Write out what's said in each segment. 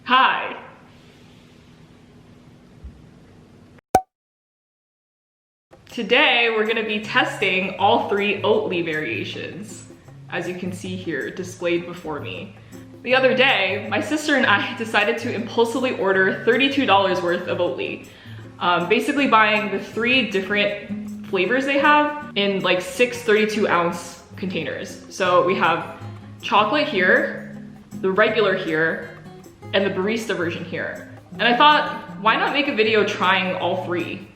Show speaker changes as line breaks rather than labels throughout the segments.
Hi. Today we're going to be testing all 3 Oatly variations, as you can see here displayed before me. The other day, my sister and I decided to impulsively order $32 worth of Oatly, basically buying the 3 different flavors they have in like 6 32-ounce containers. So we have chocolate here, the regular here, and the barista version here. And I thought, why not make a video trying all 3?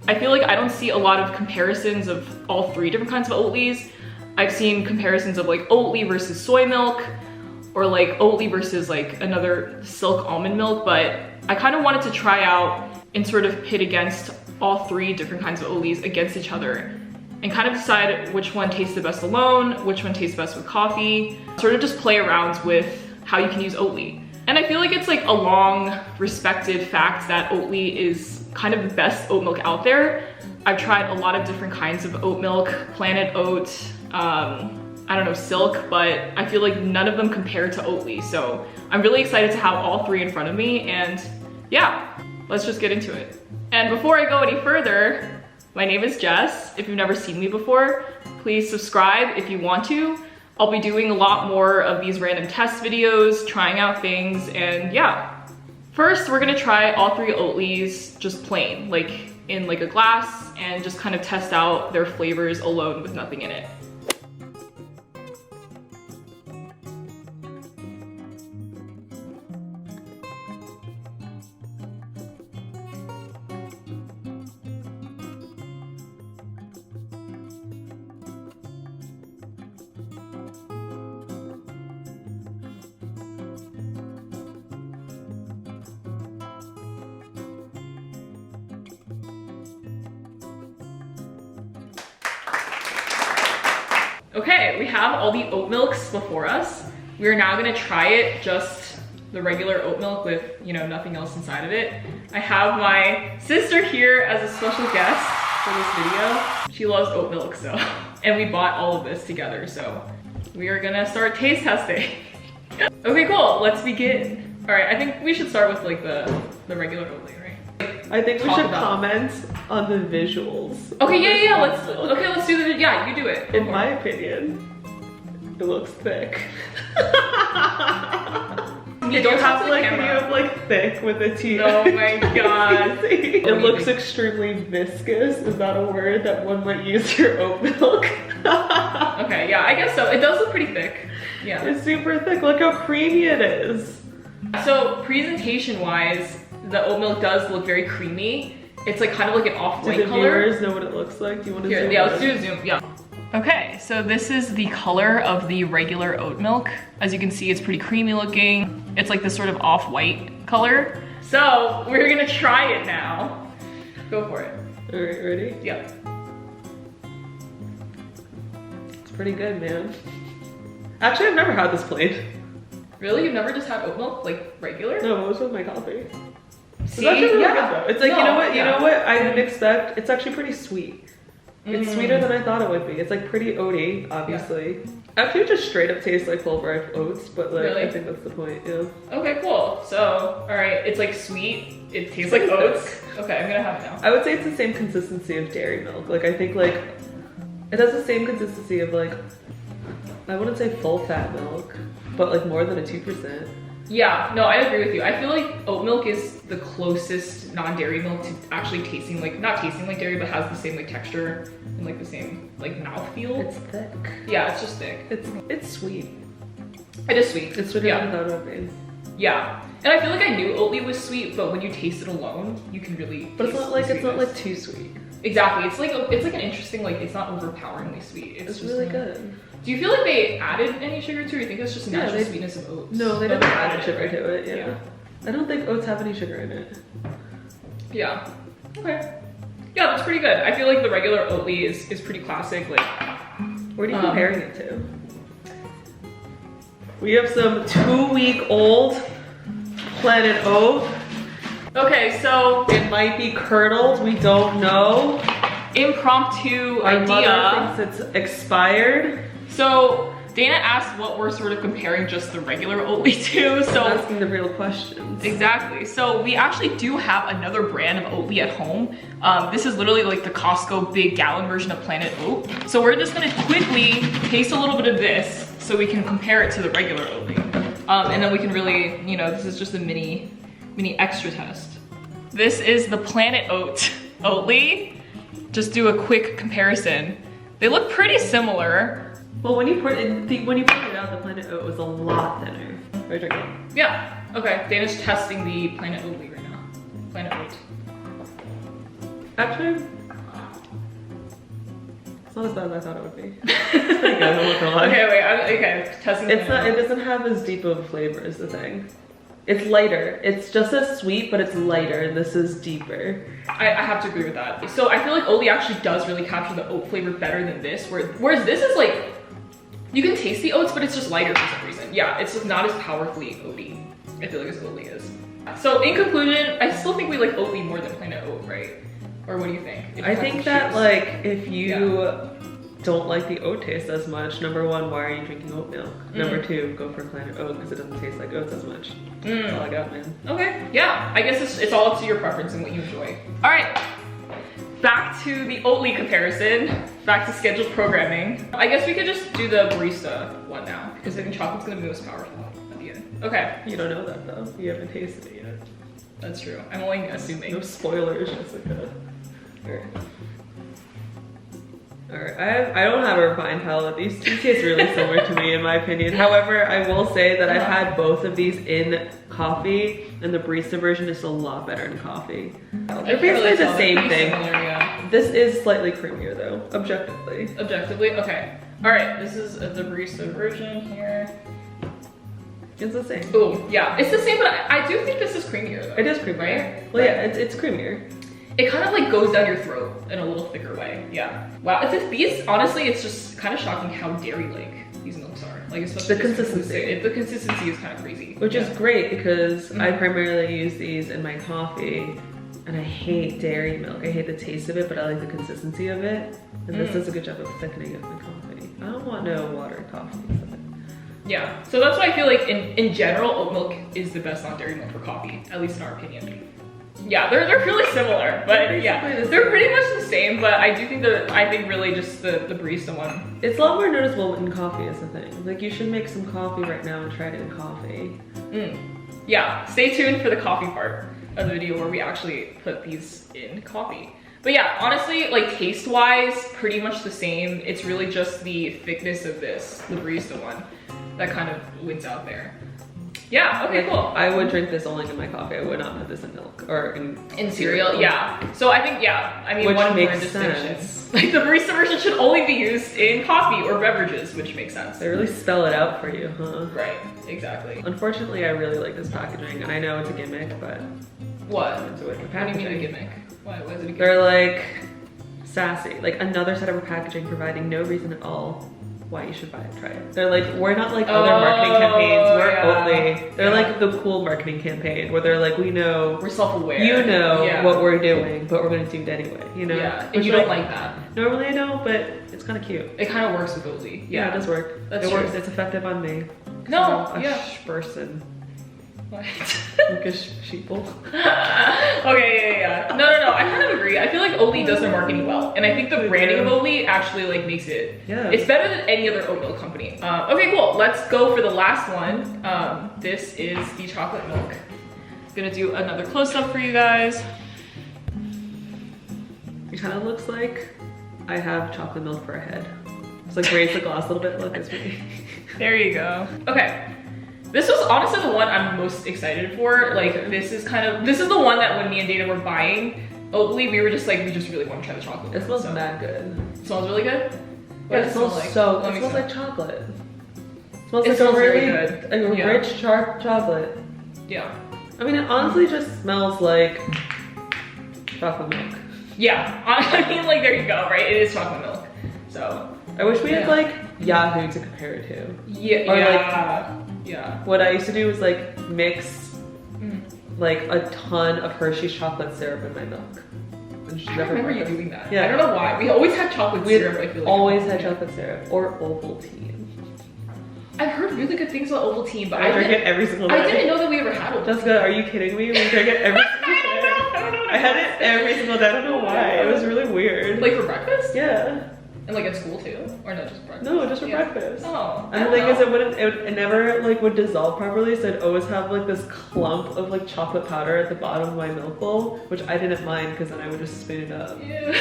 I feel like I don't see a lot of comparisons of all 3 different kinds of Oatlys. I've seen comparisons of like Oatly versus soy milk, or like Oatly versus like another silk almond milk, but I kind of wanted to try out and sort of pit against all 3 different kinds of Oatlys against each other and kind of decide which one tastes the best alone, which one tastes best with coffee, sort of just play around with how you can use Oatly. And I feel like it's like a long respected fact that Oatly is kind of the best oat milk out there. I've tried a lot of different kinds of oat milk, Planet Oat, I don't know, Silk, but I feel like none of them compare to Oatly. So I'm really excited to have all 3 in front of me, and yeah, let's just get into it. And before I go any further, my name is Jess. If you've never seen me before, please subscribe if you want to. I'll be doing a lot more of these random test videos, trying out things, and yeah. First, we're gonna try all 3 Oatlys just plain, like in like a glass, and just kind of test out their flavors alone with nothing in it. Okay, we have all the oat milks before us. We are now gonna try it just the regular oat milk with, you know, nothing else inside of it. I have my sister here as a special guest for this video. She loves oat milk, so, and we bought all of this together, so we are gonna start taste testing. Okay, cool, let's begin. All right, I think we should start with like the regular Oatly, right?
I think we should comment on the visuals.
Okay, yeah, let's do the, yeah, you do it.
In my opinion, it looks thick.
You don't have to
like, can you have like thick with a T?
Oh my god.
It looks extremely viscous. Is that a word that one might use for oat milk?
Okay, yeah, I guess so. It does look pretty thick. Yeah.
It's super thick. Look how creamy it is.
So presentation wise, the oat milk does look very creamy. It's like kind of like an off-white color.
Do the viewers know what it looks like? Do you want to zoom
yeah, let's do a zoom, yeah. Okay, so this is the color of the regular oat milk. As you can see, it's pretty creamy looking. It's like this sort of off-white color. So we're gonna try it now. Go for it.
All right, ready?
Yeah.
It's pretty good, man. Actually, I've never had this plain.
Really? You've never just had oat milk, like regular?
No, it was with my coffee.
See?
It's actually really
yeah.
good though. It's like,
no,
you know what?
yeah.
You know what I didn't expect? It's actually pretty sweet. It's sweeter than I thought it would be. It's like pretty oaty, obviously. Yeah. Actually, it just straight up tastes like pulverized oats, but like,
really?
I think that's the point, yeah.
Okay, cool. So, all right, it's like sweet. It tastes like oats. Okay, I'm gonna have it now.
I would say it's the same consistency of dairy milk. Like, I think like, it has the same consistency of like, I wouldn't say full fat milk, but like more than a 2%.
Yeah, no, I agree with you. I feel like oat milk is the closest non-dairy milk to actually tasting like, not tasting like dairy, but has the same like texture and like the same like mouthfeel.
It's thick.
Yeah, it's just thick.
It's sweet.
It is sweet.
It's sweeter than I thought it would be.
Yeah, and I feel like I knew Oatly was sweet, but when you taste it alone, you can really.
But it's not like
sweetness.
too sweet.
Exactly. It's like an interesting, like, it's not overpoweringly sweet.
It's
just
really good.
Do you feel like they added any sugar to it, or you think it's just natural sweetness of oats?
No, they didn't add sugar to it, yeah.
Yeah.
I don't think oats have any sugar in it.
Yeah. Okay. Yeah, that's pretty good. I feel like the regular Oatly is pretty classic. Like,
what are you comparing it to? We have some 2-week-old Planet Oat.
Okay, so
it might be curdled, we don't know.
Impromptu
Our
idea.
mother thinks it's expired.
So Dana asked what we're sort of comparing just the regular Oatly to, so.
I'm asking the real questions.
Exactly, so we actually do have another brand of Oatly at home. This is literally like the Costco big gallon version of Planet Oat. So we're just gonna quickly taste a little bit of this so we can compare it to the regular Oatly. And then we can really, you know, this is just a mini extra test. This is the Planet Oat Oatly. Just do a quick comparison. They look pretty similar.
Well, when you pointed it out, the Planet Oat was a lot thinner. Right, drink it.
Yeah, okay. Dana's testing the Planet Oatly right now. Planet Oat.
Actually, it's not as bad as I thought it would be. It's pretty good, I'm not gonna lie.
Okay, wait, okay, testing the
It's not, it doesn't have as deep of a flavor is the thing. It's lighter. It's just as sweet, but it's lighter. This is deeper.
I have to agree with that. So I feel like Oatly actually does really capture the oat flavor better than this, whereas this is like, you can taste the oats, but it's just lighter for some reason. Yeah, it's just not as powerfully oaty, I feel like as Oatly is. So in conclusion, I still think we like Oatly more than Planet Oat, right? Or what do you think?
I think that like, if you don't like the oat taste as much, number one, why are you drinking oat milk? Number two, go for Planet Oat because it doesn't taste like oats as much. That's all I got, man.
Okay, yeah, I guess it's all up to your preference and what you enjoy. All right, back to the Oatly comparison, back to scheduled programming. I guess we could just do the barista one now because I think chocolate's gonna be most powerful at the end. Okay.
You don't know that though. You haven't tasted it yet.
That's true. I'm only assuming.
No spoilers, Jessica. Alright, I don't have a refined palate. These two taste really similar to me in my opinion. However, I will say that I've had both of these in coffee and the barista version is a lot better in coffee. They're basically the same thing.
Similar, yeah.
This is slightly creamier though, objectively.
Objectively? Okay. Alright, this is the barista version here.
It's the same.
Oh, yeah, it's the same, but I do think this is creamier though.
It is creamier.
Right?
Well, yeah, it's creamier.
It kind of like goes down your throat in a little thicker way. Yeah. Wow. These honestly, it's just kind of shocking how dairy-like these milks are. Like especially
the consistency.
The consistency is kind of crazy.
Which is great because I primarily use these in my coffee, and I hate dairy milk. I hate the taste of it, but I like the consistency of it. And this does a good job of thickening up my coffee. I don't want no watered coffee.
Yeah. So that's why I feel like in general, oat milk is the best non-dairy milk for coffee, at least in our opinion. Yeah, they're really similar, but yeah, they're pretty much the same. But I do think I think really just the barista one.
It's a lot more noticeable in coffee is the thing. Like you should make some coffee right now and try it in coffee.
Yeah, stay tuned for the coffee part of the video where we actually put these in coffee. But yeah, honestly, like taste-wise, pretty much the same. It's really just the thickness of this, the barista one, that kind of wins out there. Yeah, okay, cool.
I would drink this only in my coffee. I would not put this in milk or in
cereal. Yeah. So I think, I mean,
which
one important
makes
distinction.
sense.
Like the barista version should only be used in coffee or beverages, which makes sense.
They really spell it out for you, huh?
Right, exactly.
Unfortunately, I really like this packaging, and I know it's a gimmick, but
what?
I enjoy the
What do
packaging.
you mean a gimmick? Why is it a gimmick?
They're like sassy, like another set of packaging providing no reason at all why you should buy it, try it. They're like, we're not like other marketing campaigns, we're Oatly. They're like the cool marketing campaign where they're like, we know,
we're self-aware.
You know what we're doing, but we're gonna do it anyway, you know?
Yeah, and you don't like that.
Normally I don't, but it's kind of cute.
It kind of works with Oatly.
Yeah, it does work.
That's
it
true.
works, it's effective on me.
No,
I'm
yeah.
person.
What?
Like a sheeple.
Okay, yeah. No. I kind of agree. I feel like Oatly does their marketing well, and I think the branding of Oatly actually like makes it.
Yeah.
It's better than any other oat milk company. Okay, cool. Let's go for the last one. This is the chocolate milk. Gonna do another close up for you guys.
It kind of looks like I have chocolate milk for a head. Just like raise the glass a little bit. Look, it's me.
There you go. Okay. This was honestly the one I'm most excited for. Like this is the one that when me and Dana were buying Oatly, we were just like, we just really want to try the chocolate.
It smells mad good.
It smells really good?
Yeah, it smells like? It smells like chocolate. It smells like
smells
a really
very good.
like a rich chocolate.
Yeah.
I mean, it honestly just smells like chocolate milk.
Yeah, I mean, like, there you go, right? It is chocolate milk. So
I wish we had like Yahoo to compare it to.
Yeah.
Or
yeah.
What I used to do was like mix like a ton of Hershey's chocolate syrup in my milk.
I remember you doing that.
Yeah.
I don't know why. We always had chocolate syrup. I feel like
always had chocolate syrup or Ovaltine.
I've heard really good things about Ovaltine, but
I drink it every single day.
I didn't know that we ever had Ovaltine.
Jessica, are you kidding me? We drink it every single day. I had it every single day. I don't know why. It was really weird.
Like for breakfast?
Yeah.
And like at school too? Or no, just breakfast?
No, just for breakfast.
Oh.
And the thing is, it never like would dissolve properly, so I'd always have like this clump of like chocolate powder at the bottom of my milk bowl, which I didn't mind because then I would just spoon it up.
Yeah.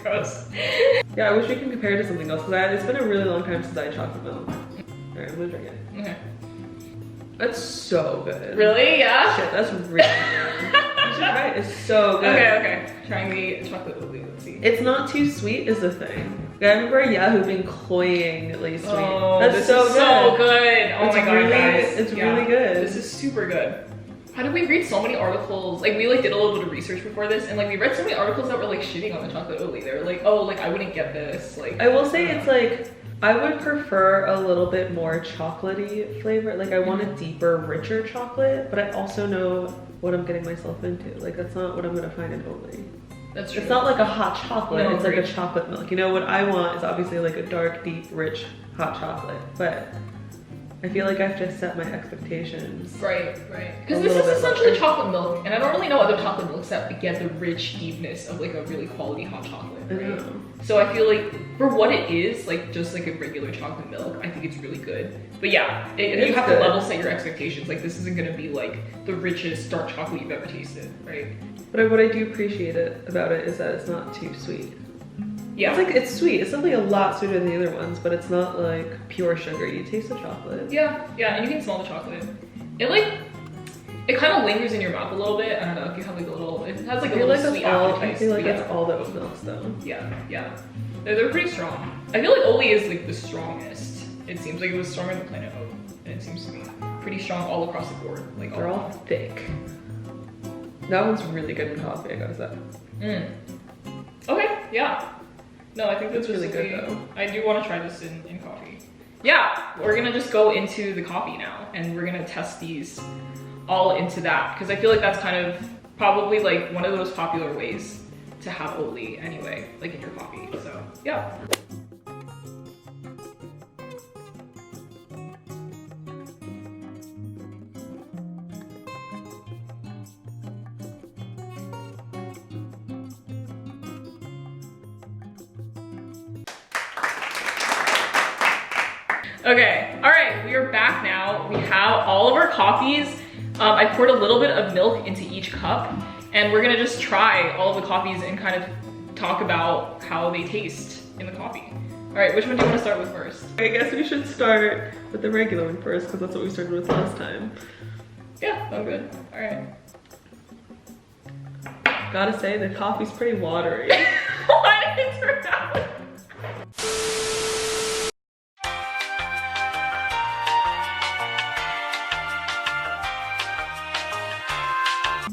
Gross.
Yeah, I wish we can compare it to something else because it's been a really long time since I had chocolate milk. Alright, I'm gonna drink it.
Okay.
That's so good.
Really? Yeah?
Shit, that's really good. You should try it. It's so good.
Okay. Trying the chocolate Oatly. Let's see.
It's not too sweet is the thing. I remember Yahoo being cloyingly sweet.
Oh,
that's
this
so
is
good.
so good. Oh
It's
my god,
really,
guys.
it's really good.
This is super good. How did we read so many articles? Like we like did a little bit of research before this, and like we read so many articles that were like shitting on the chocolate Oatly. They were like, oh, like I wouldn't get this. Like
I will say it's like I would prefer a little bit more chocolatey flavor. Like I want a deeper, richer chocolate, but I also know what I'm getting myself into. Like that's not what I'm gonna find in Oatly.
That's true.
It's not like a hot chocolate,
No,
it's like a chocolate milk. You know, what I want is obviously like a dark, deep, rich, hot chocolate. But I feel like I've just set my expectations.
Right. Because this is essentially chocolate milk, and I don't really know other chocolate milks that get the rich deepness of like a really quality hot chocolate, right? So I feel like for what it is, like just like a regular chocolate milk, I think it's really good. But yeah, you have to level set your expectations. Like this isn't gonna be like the richest dark chocolate you've ever tasted, right?
But what I do appreciate about it is that it's not too sweet.
Yeah.
It's like, it's sweet. It's definitely a lot sweeter than the other ones, but it's not like pure sugar. You taste the chocolate.
Yeah, and you can smell the chocolate. It kind of lingers in your mouth a little bit. I don't know if you have like a little, it has like a little sweet aftertaste.
I feel like that's all the oat milks though.
Yeah. They're pretty strong. I feel like Oatly is like the strongest. It seems like it was stronger than Planet Oat. And it seems to be pretty strong all across the board. Like
they're all thick. That one's really good in coffee, I gotta say.
Okay, yeah. No, I think that's
really good though.
I do want to try this in coffee. Yeah, we're gonna just go into the coffee now, and we're gonna test these all into that, because I feel like that's kind of probably like one of those popular ways to have Oatly anyway, like in your coffee. So yeah. Okay, all right, we are back now. We have all of our coffees. I poured a little bit of milk into each cup, and we're gonna just try all of the coffees and kind of talk about how they taste in the coffee. All right, which one do you want to start with first?
I guess we should start with the regular one first, because that's what we started with last time.
Yeah, sounds good. All right.
Gotta say, the coffee's pretty watery.
Why did it turn out?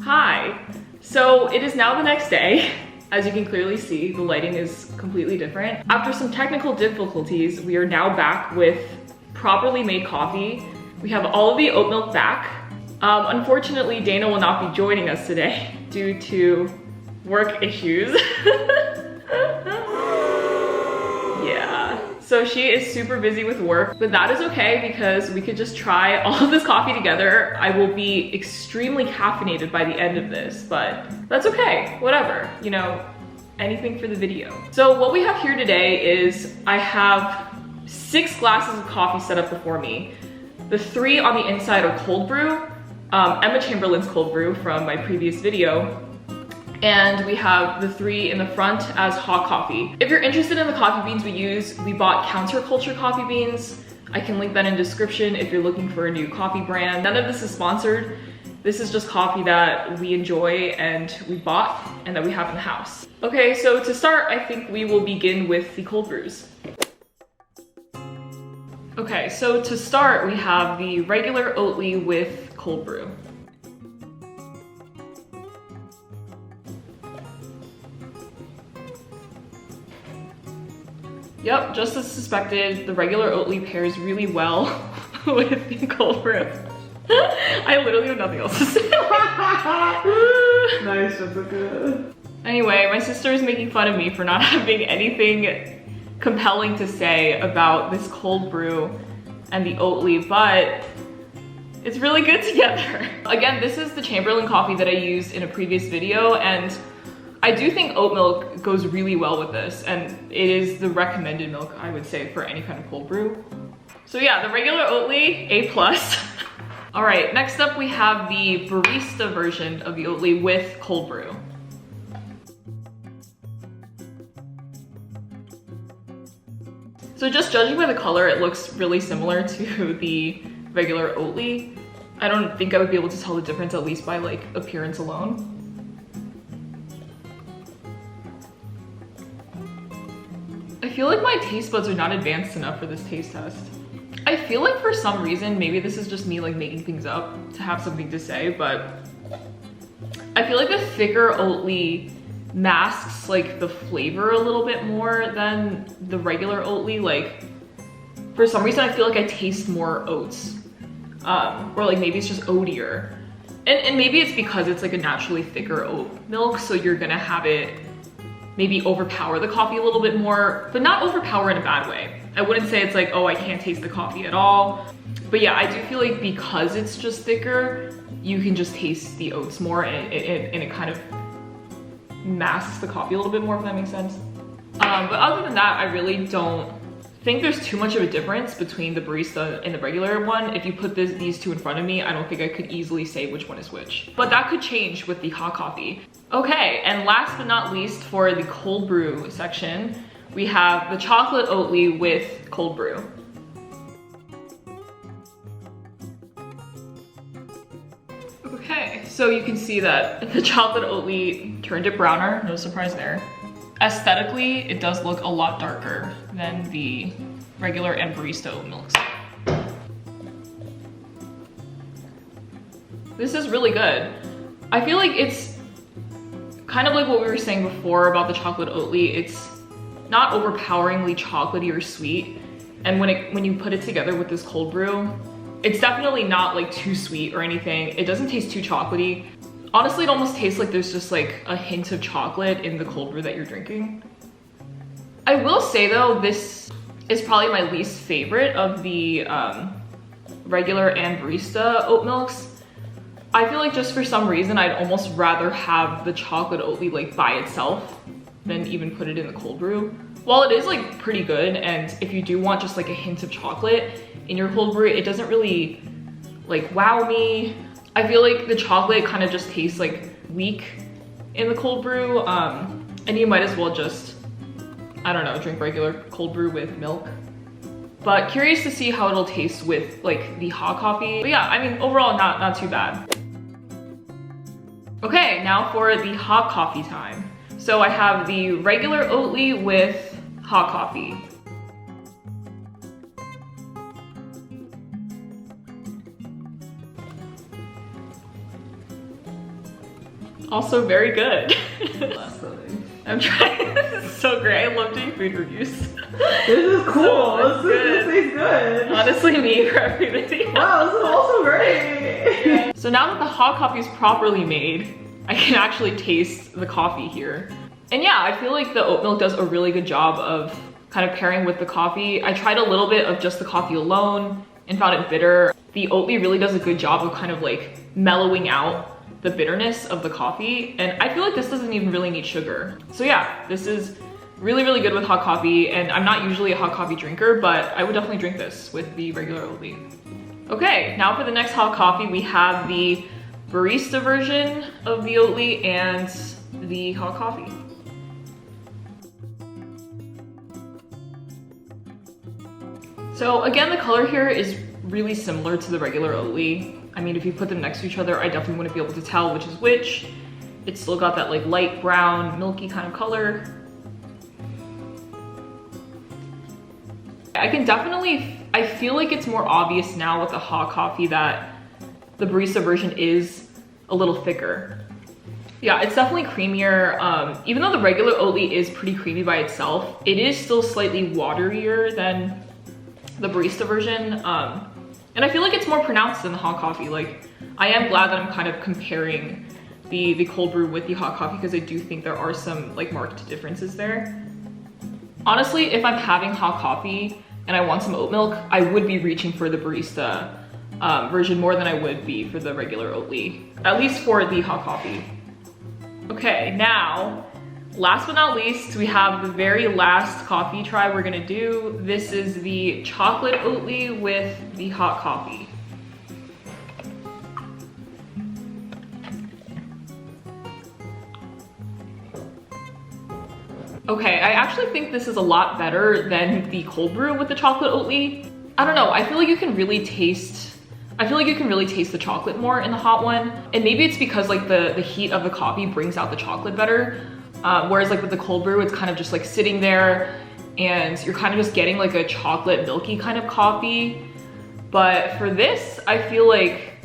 Hi. So it is now the next day. As you can clearly see, the lighting is completely different. After some technical difficulties, we are now back with properly made coffee. We have all of the oat milk back. Unfortunately, Dana will not be joining us today due to work issues. Yeah, so she is super busy with work, but that is okay because we could just try all of this coffee together. I will be extremely caffeinated by the end of this, but that's okay, whatever, you know, anything for the video. So what we have here today is I have 6 glasses of coffee set up before me. The 3 on the inside are cold brew, Emma Chamberlain's cold brew from my previous video. And we have the 3 in the front as hot coffee. If you're interested in the coffee beans we use, we bought counterculture coffee beans. I can link that in description if you're looking for a new coffee brand. None of this is sponsored. This is just coffee that we enjoy and we bought and that we have in the house. Okay, so to start, I think we will begin with the cold brews. Okay, so to start, we have the regular Oatly with cold brew. Yep, just as suspected, the regular Oatly pairs really well with the cold brew. I literally have nothing else to say.
Nice, Jessica.
Anyway, my sister is making fun of me for not having anything compelling to say about this cold brew and the Oatly, but it's really good together. Again, this is the Chamberlain coffee that I used in a previous video, and I do think oat milk goes really well with this, and it is the recommended milk, I would say, for any kind of cold brew. So yeah, the regular Oatly, A+. All right, next up we have the barista version of the Oatly with cold brew. So just judging by the color, it looks really similar to the regular Oatly. I don't think I would be able to tell the difference, at least by like appearance alone. I feel like my taste buds are not advanced enough for this taste test. I feel like for some reason, maybe this is just me like making things up to have something to say, but I feel like the thicker Oatly masks like the flavor a little bit more than the regular Oatly. Like for some reason, I feel like I taste more oats, or like maybe it's just oatier. And maybe it's because it's like a naturally thicker oat milk, so you're gonna have it maybe overpower the coffee a little bit more, but not overpower in a bad way. I wouldn't say it's like, oh, I can't taste the coffee at all. But yeah, I do feel like because it's just thicker, you can just taste the oats more, and it kind of masks the coffee a little bit more, if that makes sense. But other than that, I really don't think there's too much of a difference between the barista and the regular one. If you put these two in front of me, I don't think I could easily say which one is which. But that could change with the hot coffee. Okay, and last but not least, for the cold brew section, we have the chocolate Oatly with cold brew. Okay, so you can see that the chocolate Oatly turned it browner, no surprise there. Aesthetically, it does look a lot darker than the regular and barista oat milks. This is really good. I feel like it's kind of like what we were saying before about the chocolate Oatly. It's not overpoweringly chocolatey or sweet. And when you put it together with this cold brew, it's definitely not like too sweet or anything. It doesn't taste too chocolatey. Honestly, it almost tastes like there's just like a hint of chocolate in the cold brew that you're drinking. I will say though, this is probably my least favorite of the regular and barista oat milks. I feel like just for some reason, I'd almost rather have the chocolate Oatly like by itself than even put it in the cold brew. While it is like pretty good, and if you do want just like a hint of chocolate in your cold brew, it doesn't really like wow me. I feel like the chocolate kind of just tastes like weak in the cold brew, and you might as well just, I don't know, drink regular cold brew with milk. But curious to see how it'll taste with like the hot coffee. But yeah, I mean, overall not too bad. Okay, now for the hot coffee time. So I have the regular Oatly with hot coffee. Also very good. I'm trying, this is so great. I love doing food reviews.
This is cool.
So
this tastes good.
Honestly, me for every video.
Wow, this is also great.
Yeah. So now that the hot coffee is properly made, I can actually taste the coffee here. And yeah, I feel like the oat milk does a really good job of kind of pairing with the coffee. I tried a little bit of just the coffee alone and found it bitter. The Oatly really does a good job of kind of like mellowing out the bitterness of the coffee, and I feel like this doesn't even really need sugar. So yeah, this is really, really good with hot coffee, and I'm not usually a hot coffee drinker, but I would definitely drink this with the regular Oatly. Okay, now for the next hot coffee, we have the barista version of the Oatly and the hot coffee. So again, the color here is really similar to the regular Oatly. I mean, if you put them next to each other, I definitely wouldn't be able to tell which is which. It's still got that like light brown, milky kind of color. I feel like it's more obvious now with the hot coffee that the barista version is a little thicker. Yeah, it's definitely creamier. Even though the regular Oatly is pretty creamy by itself, it is still slightly waterier than the barista version. And I feel like it's more pronounced than the hot coffee. Like, I am glad that I'm kind of comparing the cold brew with the hot coffee, because I do think there are some like marked differences there. Honestly, if I'm having hot coffee and I want some oat milk, I would be reaching for the barista version more than I would be for the regular Oatly, at least for the hot coffee. Okay, now, last but not least, we have the very last coffee try we're gonna do. This is the chocolate Oatly with the hot coffee. Okay, I actually think this is a lot better than the cold brew with the chocolate Oatly. I don't know, I feel like you can really taste the chocolate more in the hot one. And maybe it's because like the heat of the coffee brings out the chocolate better. Whereas like with the cold brew, it's kind of just like sitting there and you're kind of just getting like a chocolate milky kind of coffee. But for this, I feel like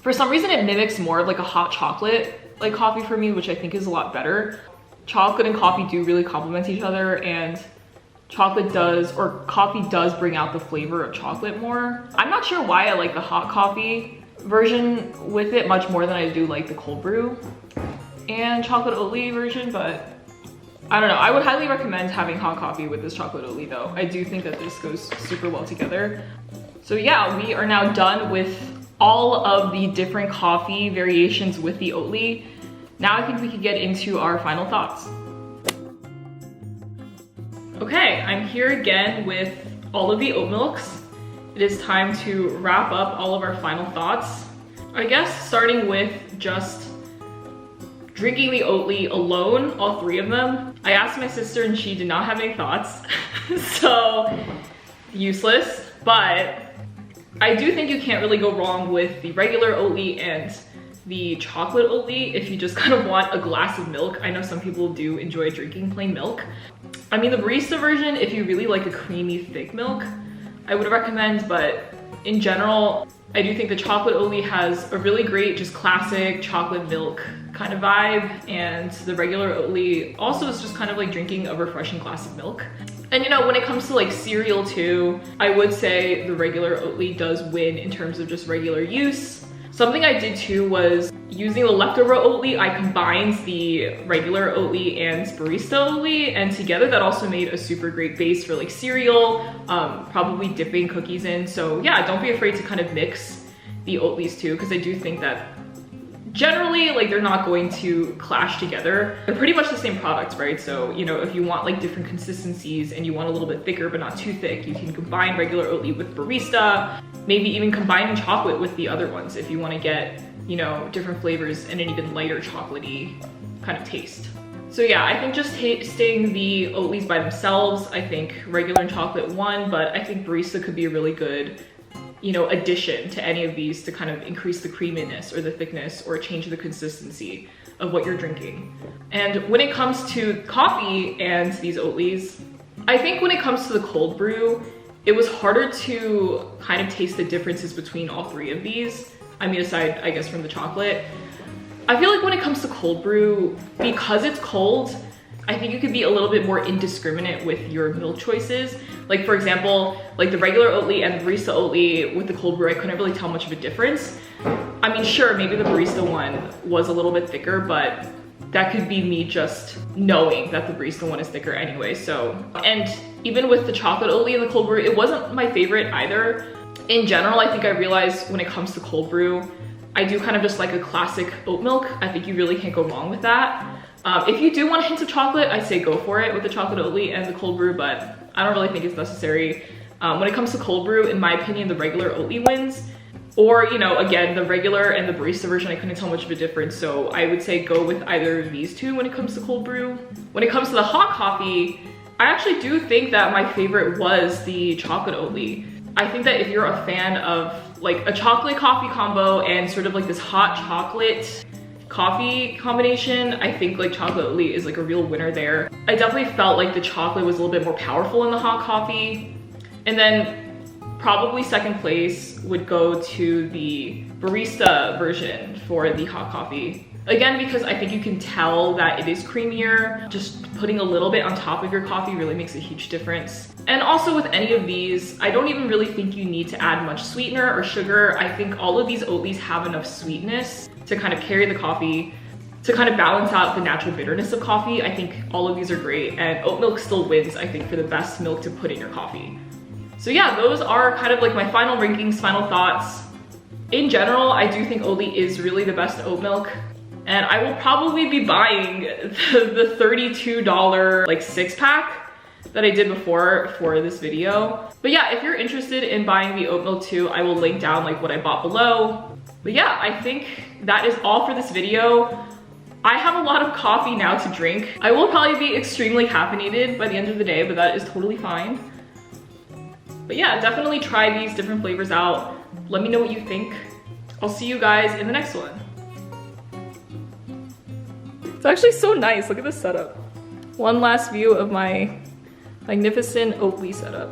for some reason it mimics more of like a hot chocolate like coffee for me, which I think is a lot better. Chocolate and coffee do really complement each other, and coffee does bring out the flavor of chocolate more. I'm not sure why I like the hot coffee version with it much more than I do like the cold brew and chocolate Oatly version, but I don't know. I would highly recommend having hot coffee with this chocolate Oatly though. I do think that this goes super well together. So yeah, we are now done with all of the different coffee variations with the Oatly. Now I think we could get into our final thoughts. Okay, I'm here again with all of the oat milks. It is time to wrap up all of our final thoughts. I guess starting with just drinking the Oatly alone, all three of them. I asked my sister and she did not have any thoughts, so useless. But I do think you can't really go wrong with the regular Oatly and the chocolate Oatly if you just kind of want a glass of milk. I know some people do enjoy drinking plain milk. I mean, the barista version, if you really like a creamy, thick milk, I would recommend, but in general, I do think the chocolate Oatly has a really great, just classic chocolate milk kind of vibe, and the regular Oatly also is just kind of like drinking a refreshing glass of milk. And you know, when it comes to like cereal too, I would say the regular Oatly does win in terms of just regular use. Something I did too was using the leftover Oatly, I combined the regular Oatly and barista Oatly, and together that also made a super great base for like cereal, probably dipping cookies in. So yeah, don't be afraid to kind of mix the Oatlys too, because I do think that generally like they're not going to clash together. They're pretty much the same products, right? So, you know, if you want like different consistencies and you want a little bit thicker but not too thick, you can combine regular Oatly with barista, maybe even combine chocolate with the other ones if you want to get, you know, different flavors and an even lighter chocolatey kind of taste. So yeah, I think just tasting the Oatlys by themselves, I think regular and chocolate won, but I think barista could be a really good, you know, addition to any of these to kind of increase the creaminess or the thickness or change the consistency of what you're drinking. And when it comes to coffee and these Oatlys, I think when it comes to the cold brew, it was harder to kind of taste the differences between all three of these. I mean, aside, I guess, from the chocolate. I feel like when it comes to cold brew, because it's cold, I think you could be a little bit more indiscriminate with your milk choices. Like for example, like the regular Oatly and the barista Oatly with the cold brew, I couldn't really tell much of a difference. I mean, sure, maybe the barista one was a little bit thicker, but that could be me just knowing that the barista one is thicker anyway. So, and even with the chocolate Oatly and the cold brew, it wasn't my favorite either. In general, I think I realized when it comes to cold brew, I do kind of just like a classic oat milk. I think you really can't go wrong with that. If you do want a hint of chocolate, I say go for it with the chocolate Oatly and the cold brew, but I don't really think it's necessary. When it comes to cold brew, in my opinion, the regular Oatly wins. Or, you know, again, the regular and the barista version, I couldn't tell much of a difference. So I would say go with either of these two when it comes to cold brew. When it comes to the hot coffee, I actually do think that my favorite was the chocolate Oatly. I think that if you're a fan of like a chocolate coffee combo and sort of like this hot chocolate coffee combination, I think like chocolate Oatly is like a real winner there. I definitely felt like the chocolate was a little bit more powerful in the hot coffee. And then probably second place would go to the barista version for the hot coffee. Again, because I think you can tell that it is creamier. Just putting a little bit on top of your coffee really makes a huge difference. And also with any of these, I don't even really think you need to add much sweetener or sugar. I think all of these Oatlys have enough sweetness to kind of carry the coffee, to kind of balance out the natural bitterness of coffee, I think all of these are great, and oat milk still wins, I think, for the best milk to put in your coffee. So yeah, those are kind of like my final rankings, final thoughts. In general, I do think Oatly is really the best oat milk, and I will probably be buying the $32 like 6-pack that I did before for this video. But yeah, if you're interested in buying the oat milk too, I will link down like what I bought below. But yeah, I think that is all for this video. I have a lot of coffee now to drink. I will probably be extremely caffeinated by the end of the day, but that is totally fine. But yeah, definitely try these different flavors out. Let me know what you think. I'll see you guys in the next one. It's actually so nice. Look at this setup. One last view of my magnificent Oatly setup.